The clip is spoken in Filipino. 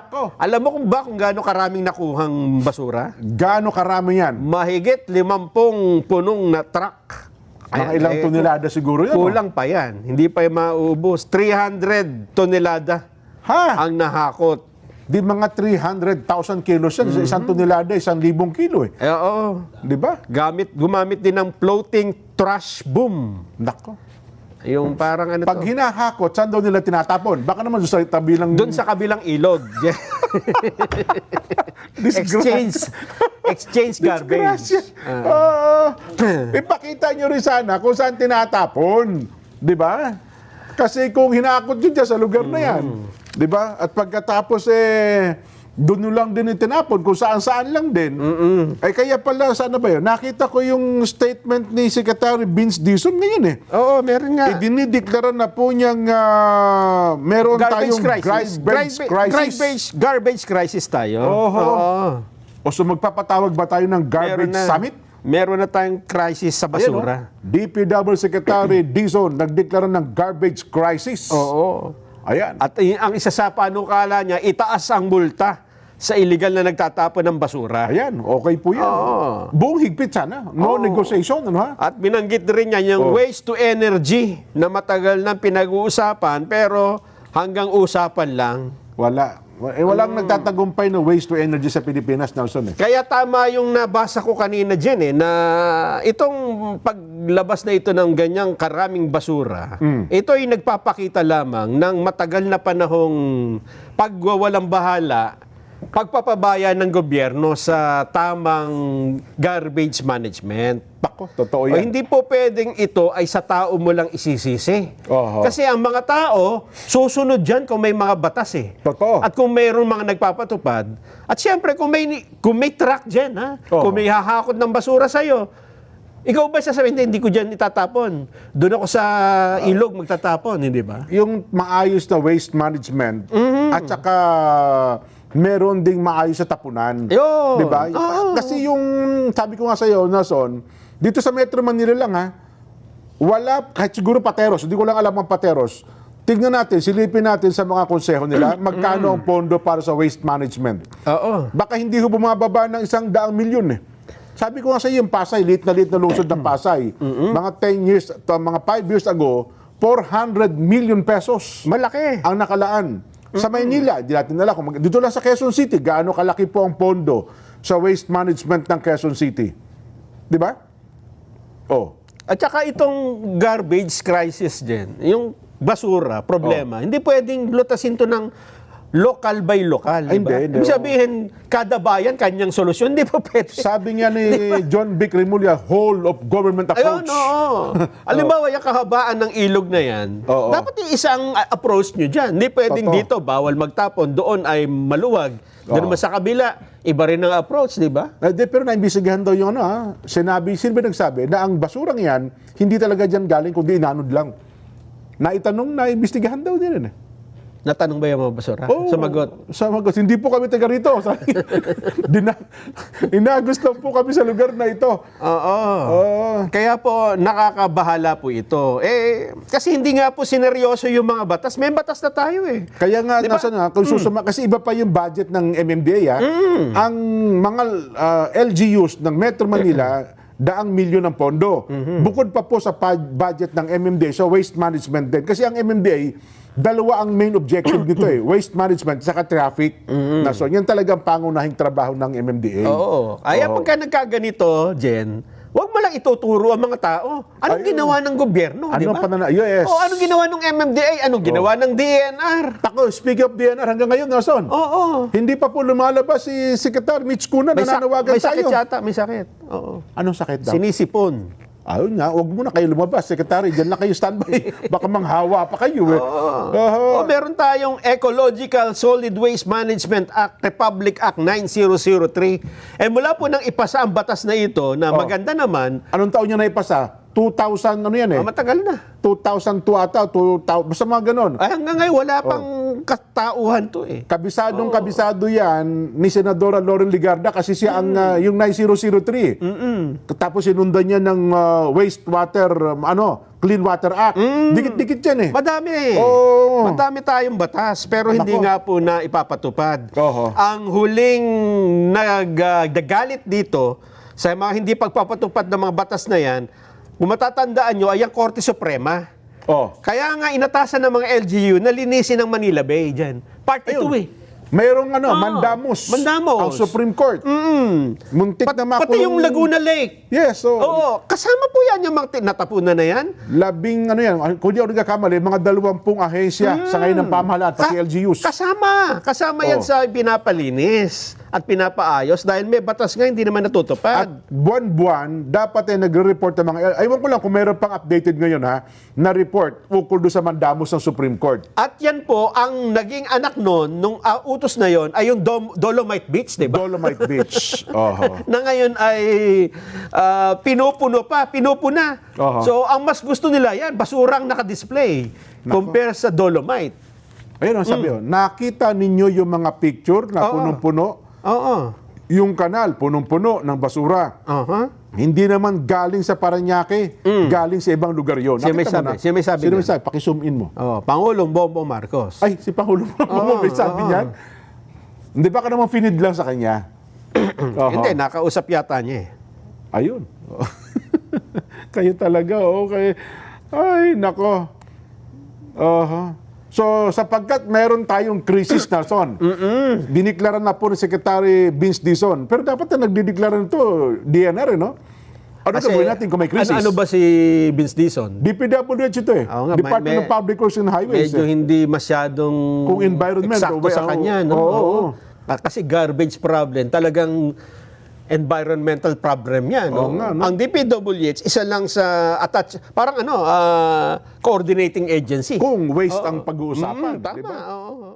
Nako. Alam mo kung gaano karaming nakuhang basura? Gaano karami yan? Mahigit 50 punong na truck. Mga ilang tonelada siguro yan. Kulang pa yan. Hindi pa yung mauubos. 300 tonelada Ha? ang nahakot. Di mga 300,000 kilos yan. Sa isang tonelada, 1,000 kilo eh. Oo. Di ba? Gumamit din ng floating trash boom. Nako. Yung parang ano Pag to? hinahakot, saan daw nila tinatapon? Baka naman sa tabi lang... Doon sa kabilang ilog. Exchange garbage. Ipakita nyo rin sana kung saan tinatapon. Di ba? Kasi kung hinakot nyo dyan sa lugar na yan, di ba? At pagkatapos doon lang din itinapon kung saan-saan lang din. Ay kaya pala, sana ba yun? Nakita ko yung statement ni Secretary Vince Dizon ngayon eh. Oo, meron nga. Dinideklara na po niyang meron tayong Garbage crisis tayo. Oho. Oo. O so magpapatawag ba tayo ng garbage summit? Meron na tayong crisis sa basura. DPW Secretary Dizon nagdeklara ng garbage crisis. Oo. Ayan. At ang isa sa panukala niya, itaas ang multa sa illegal na nagtatapon ng basura. Ayan, okay po yan. Oo. Buong higpit sana. No negotiation, ano ha? At binanggit rin niya yung waste to energy na matagal nang pinag-uusapan pero hanggang usapan lang. Wala. Walang nagtatagumpay na waste to energy sa Pilipinas, Nelson. Kaya tama yung nabasa ko kanina dyan na itong paglabas na ito ng ganyang karaming basura, ito ay nagpapakita lamang ng matagal na panahong pagwawalang bahala, pagpapabaya ng gobyerno sa tamang garbage management. Pako, totoo O, yan. hindi po pwedeng ito ay sa tao mo lang isisisi. Oho. Kasi ang mga tao, susunod dyan kung may mga batas eh. Totoo. At kung mayroong mga nagpapatupad. At siyempre, kung may truck dyan, ha? Oho. Kung may hahakot ng basura sa'yo, ikaw ba sasabihin, hindi ko dyan itatapon? Doon ako sa ilog magtatapon, hindi ba? Yung maayos na waste management at saka meron ding maayos sa tapunan. Yun. Di ba? Oo. Kasi yung, sabi ko nga sa iyo, Nason, dito sa Metro Manila lang ha, wala, kahit siguro pateros, hindi ko lang alam ang pateros, tignan natin, silipin natin sa mga konseho nila, magkano ang pondo para sa waste management. Oo. Baka hindi ho bumababa ng 100 milyon eh. Sabi ko nga sa iyo, yung Pasay, liit na lungsod ng Pasay, mga 10 years, mga 5 years ago, 400 million pesos Malaki. ang nakalaan. Sa Maynila, di natin alam. Dito lang sa Quezon City, gaano kalaki po ang pondo sa waste management ng Quezon City. Di ba? Oh. At saka itong garbage crisis din, yung basura, problema, hindi pwedeng lutasin to ng local by local. Ay, Diba? hindi. Ibig sabihin, kada bayan, kanyang solusyon. Hindi po pwede. Sabi nga ni John Vic Remulla, whole of government Ayun, approach. oo. Halimbawa, yung kahabaan ng ilog na yan, Oo. dapat yung isang approach nyo dyan. Hindi pwedeng Totoo. dito, bawal magtapon. Doon ay maluwag. Doon naman sa kabila, iba rin ang approach, di ba? Pero naimbisigahan daw yung sino ba nagsabi na ang basurang yan, hindi talaga dyan galing, kundi inanod lang. Naitanong, naimbestigahan daw din. Natanong ba yung mga basura? Sumagot. Hindi po kami taga rito. Inagusto po kami sa lugar na ito. Oo. Kaya po, nakakabahala po ito. Kasi hindi nga po sineryoso yung mga batas. May batas na tayo eh. Kaya nga, Diba? kung kasi iba pa yung budget ng MMDA. Ang mga LGUs ng Metro Manila, daang milyon ang pondo. Bukod pa po sa budget ng MMDA, sa waste management din. Kasi ang MMDA, dalawa ang main objective nito waste management saka traffic. So, yan talagang pangunahing trabaho ng MMDA. Oo. Kaya pagka nagkaganito, Jen, huwag mo lang ituturo ang mga tao. Anong ginawa ng gobyerno, di ba? Yes. O anong ginawa ng MMDA? Anong ginawa ng DNR? Tako, speaking of DNR, hanggang ngayon, Nelson, Oo. hindi pa po lumalabas si Secretary Mitch Cuna na nanawagan may sakit tayo. yata, may sakit. Oo. Anong sakit daw? Sinisipon. Ayun nga, huwag muna kayo lumabas, Secretary. Diyan lang kayo standby. Baka manghawa pa kayo O meron tayong Ecological Solid Waste Management Act, Republic Act 9003. Mula po nang ipasa ang batas na ito na maganda naman, Anong taon niya na ipasa? 2000, ano yan eh? Matagal na. 2002 ata, 2000, basta mga ganon. Ay, hanggang ngayon, wala pang katauhan to eh. Kabisado yan ni Senadora Lauren Ligarda kasi siya ang yung 9003. Tapos sinundan niya ng wastewater, Clean Water Act. Dikit-dikit yan eh. Madami. Oo. Madami tayong batas, pero hindi Nako. nga po na ipapatupad. Oho. Ang huling nagalit dito sa mga hindi pagpapatupad ng mga batas na yan, kung matatandaan nyo, ay ang Korte Suprema. Oh. Kaya nga inatasan ng mga LGU na linisin ng Manila Bay dyan. Part ito Ayun. eh. Mayroong Mandamos. Mandamos. Ang Supreme Court. Muntik na makulong. Pati yung Laguna Lake. Yes, so Oo, kasama po yan yung mga natapunan na yan. kung di ako nagkakamali, mga 20 ahensya sa ngayon ng pamahalaan, pati LGUs. Kasama yan sa pinapalinis at pinapaayos dahil may batas nga hindi naman natutupad. At buwan-buwan, dapat nagre-report ng mga, aywan ko lang kung meron pang updated ngayon na report ukol doon sa Mandamos ng Supreme Court. At yan po, ang naging anak nun, nung utos na yon ay yung Dolomite Beach, di ba? Dolomite Beach. Oho. Na ngayon ay pinupuna. Oho. So, ang mas gusto nila yan, basurang nakadisplay compare sa Dolomite. Ayun ang sabi yun. Nakita ninyo yung mga picture na punong-puno. Oo. Yung kanal, punong-puno ng basura. Hindi naman galing sa Parañaque, galing sa ibang lugar yun. Siya may Nakita mo sabi, na? siya may sabi Sino nun. may sabi? Paki-zoom in mo. Pangulong Bongbong Marcos. Ay, si Pangulo mo may sabi niyan? Hindi ba ka naman finid lang sa kanya? Oho. Hindi, nakausap yata niya eh. Ayun. Kayo talaga, okay. Ay, nako. So, sapagkat meron tayong crisis na, Son, diniklara na po ni Secretary Vince Dizon. Pero dapat na nagdideklara nito, DNR, no? Ano gagawin natin kung may crisis? Ano ba si Vince Dizon? DPWH ito eh. Oo nga, Department of Public Works and Highways. Medyo hindi masyadong Kung environment, eksakto sa kanya. No? oo. Kasi garbage problem, talagang environmental problem yan. No? Oo nga, no? Ang DPWH, isa lang sa parang coordinating agency. Kung waste ang pag-uusapan, Tama, di ba? oo.